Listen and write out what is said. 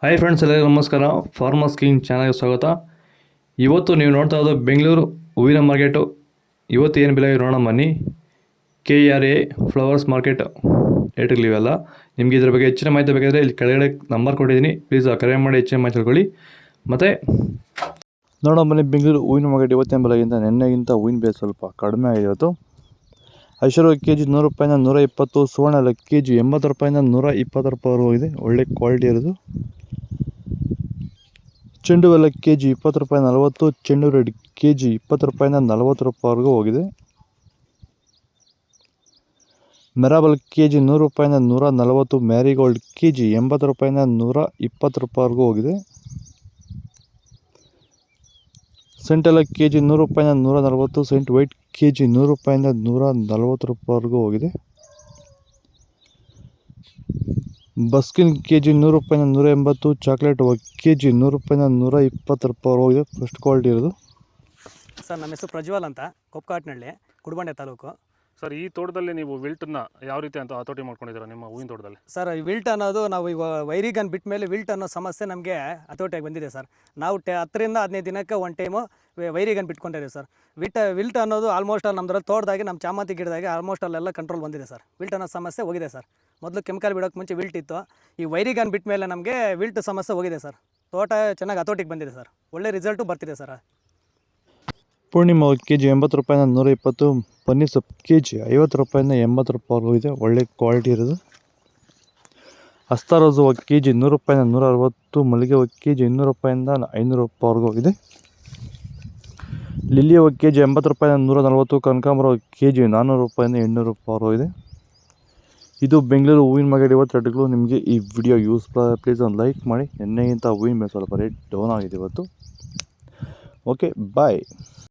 Hi friends, ಎಲ್ಲರಿಗೂ ನಮಸ್ಕಾರ. Farmers king ಚಾನಲ್ಗೆ ಸ್ವಾಗತ. ಇವತ್ತು ನೀವು ನೋಡ್ತಾ ಇರೋದು ಬೆಂಗಳೂರು ಹೂವಿನ ಮಾರ್ಕೆಟು. ಇವತ್ತು ಏನು ಬೆಲೆ ನೋಡೋಣ ಬನ್ನಿ. KRA ಫ್ಲವರ್ಸ್ ಮಾರ್ಕೆಟ್ ರೇಟ್ಗಳಿವೆಲ್ಲ. ನಿಮಗೆ ಇದ್ರ ಬಗ್ಗೆ ಹೆಚ್ಚಿನ ಮಾಹಿತಿ ಬೇಕಾದರೆ ಇಲ್ಲಿ ಕೆಳಗಡೆ ನಂಬರ್ ಕೊಟ್ಟಿದ್ದೀನಿ, ಪ್ಲೀಸ್ ಕರೆ ಮಾಡಿ ಹೆಚ್ಚಿನ ಮಾಹಿತಿ ತಿಳ್ಕೊಳ್ಳಿ. ಮತ್ತು ನೋಡೋಣ ಬನ್ನಿ, ಬೆಂಗಳೂರು ಹೂವಿನ ಮಾರ್ಕೆಟ್ ಇವತ್ತಿನ ಬೆಲೆಗಿಂತ ನಿನ್ನೆಗಿಂತ ಹೂವಿನ ಬೆಲೆ ಸ್ವಲ್ಪ ಕಡಿಮೆ ಆಗಿದೆ. ಇವತ್ತು ಐಶ್ವರ್ಯ ಕೆಜಿ 100 ರೂಪಾಯಿಂದ 120, ಸುವರ್ಣ ಎಲ್ಲ ಕೆಜಿ 80 ರೂಪಾಯಿಂದ 120 ರೂಪಾಯಿವರೆಗೂ ಹೋಗಿದೆ. ಒಳ್ಳೆ ಕ್ವಾಲಿಟಿ ಇರೋದು. ಚೆಂಡು ಎಲ್ಲ ಕೆಜಿ 20 ರೂಪಾಯಿ 40, ಚೆಂಡು ರೆಡ್ ಕೆಜಿ 20 ರೂಪಾಯಿಂದ 40 ರೂಪಾಯಿವರೆಗೂ ಹೋಗಿದೆ. ಮೆರಾಬಲ್ ಕೆಜಿ 100 ರೂಪಾಯಿಂದ 140, ಮ್ಯಾರಿಗೋಲ್ಡ್ ಕೆಜಿ 80 ರೂಪಾಯಿಂದ 120 ರೂಪಾಯಿವರೆಗೂ ಹೋಗಿದೆ. ಸೆಂಟ್ ಎಲ್ಲ ಕೆಜಿ 100 ರೂಪಾಯಿಂದ 140, ಸೆಂಟ್ ವೈಟ್ ಕೆಜಿ 100 ರೂಪಾಯಿಂದ 140 ರೂಪಾಯಿವರೆಗೂ ಹೋಗಿದೆ. ಬಸ್ಕಿನ್ ಕೆಜಿ 100 ರೂಪಾಯಿಂದ 180, ಚಾಕ್ಲೇಟ್ ಕೆಜಿ 100 ರೂಪಾಯಿಂದ 120 ರೂಪಾಯಿ ಹೋಗಿದೆ. ಫಸ್ಟ್ ಕ್ವಾಲಿಟಿ ಇರೋದು. ಸರ್, ನಮ್ಮ ಹೆಸರು ಪ್ರಜ್ವಲ್ ಅಂತ, ಕೊಪ್ಪಕಾಟ್ನಹಳ್ಳಿ, ಕುಡಬಂಡೆ ತಾಲೂಕು. ಸರ್, ಈ ತೋಟದಲ್ಲಿ ನೀವು ವಿಲ್ಟನ್ನ ಯಾವ ರೀತಿ ಅಂತ ಹತೋಟಿ ಮಾಡ್ಕೊಂಡಿದ್ದೀರಾ ನಿಮ್ಮ ಹೂವಿನ ತೋಟದಲ್ಲಿ? ಸರ್, ವಿಲ್ಟ್ ಅನ್ನೋದು ನಾವು ಈಗ ವೈರಿಗನ್ ಬಿಟ್ಟ ಮೇಲೆ ವಿಲ್ಟ್ ಅನ್ನೋ ಸಮಸ್ಯೆ ನಮಗೆ ಹತೋಟಿಯಾಗಿ ಬಂದಿದೆ ಸರ್. ನಾವು 10 ರಿಂದ 15 ದಿನಕ್ಕೆ ಒಂದು ಟೈಮು ವೈರಿಗನ್ ಬಿಟ್ಕೊಂಡಿದ್ದೀವಿ ಸರ್. ವಿಲ್ಟ್ ಅನ್ನೋದು ಆಲ್ಮೋಸ್ಟ್ ನಮ್ಮದ್ರಲ್ಲಿ ತೋಟದಾಗಿ ನಮ್ಮ ಚಾಮಂತಿ ಗಿಡದಾಗೆ ಆಲ್ಮೋಸ್ಟ್ ಅಲ್ಲೆಲ್ಲ ಕಂಟ್ರೋಲ್ ಬಂದಿದೆ ಸರ್. ವಿಲ್ಟ್ ಅನ್ನೋ ಸಮಸ್ಯೆ ಹೋಗಿದೆ ಸರ್. ಮೊದಲು ಕೆಮಿಕಲ್ ಬಿಡೋಕ್ಕೆ ಮುಂಚೆ ವಿಲ್ಟ್ ಇತ್ತು. ಈ ವೈರಿಗನ್ ಬಿಟ್ಟ ಮೇಲೆ ನಮಗೆ ವಿಲ್ಟ್ ಸಮಸ್ಯೆ ಹೋಗಿದೆ ಸರ್. ತೋಟ ಚೆನ್ನಾಗಿ ಹತೋಟಿಗೆ ಬಂದಿದೆ ಸರ್. ಒಳ್ಳೆ ರಿಸಲ್ಟು ಬರ್ತಿದೆ ಸರ್. ಪೂರ್ಣಿಮಾ ಕೆಜಿ 80 ರೂಪಾಯಿಂದ 120, ಪನ್ನೀರ್ ಸೊಪ್ಪು ಕೆಜಿ 50 ರೂಪಾಯಿಂದ 80 ರೂಪಾಯಿವರೆಗೂ ಇದೆ. ಒಳ್ಳೆ ಕ್ವಾಲಿಟಿ ಇರೋದು. ಹಸ್ತಾರೋಸು ಕೆಜಿ 100 ರೂಪಾಯಿಂದ 160, ಮಲ್ಲಿಗೆ ಕೆಜಿ 200 ರೂಪಾಯಿಂದ 500 ರೂಪಾಯಿವರೆಗೂ ಇದೆ. ಲಿಲ್ಲಿ ಕೆಜಿ 80 ರೂಪಾಯಿಂದ 140, ಕನಕಾಂಬರ ಕೆಜಿ 400 ರೂಪಾಯಿಂದ 800 ರೂಪಾಯಿವರೆಗೂ ಇದೆ. ಇದು ಬೆಂಗಳೂರು ಹೂವಿನ ಮಾರ್ಕೆಟ್ ಇವತ್ತು ರೇಟ್ಗಳು. ನಿಮಗೆ ಈ ವಿಡಿಯೋ ಯೂಸ್ ಪ್ಲೀಸ್ ಒಂದು ಲೈಕ್ ಮಾಡಿ. ನಿನ್ನೆಗಿಂತ ಹೂವಿನ ಬೆಲೆ ಸ್ವಲ್ಪ ರೇಟ್ ಡೌನ್ ಆಗಿದೆ ಇವತ್ತು. ಓಕೆ, ಬಾಯ್.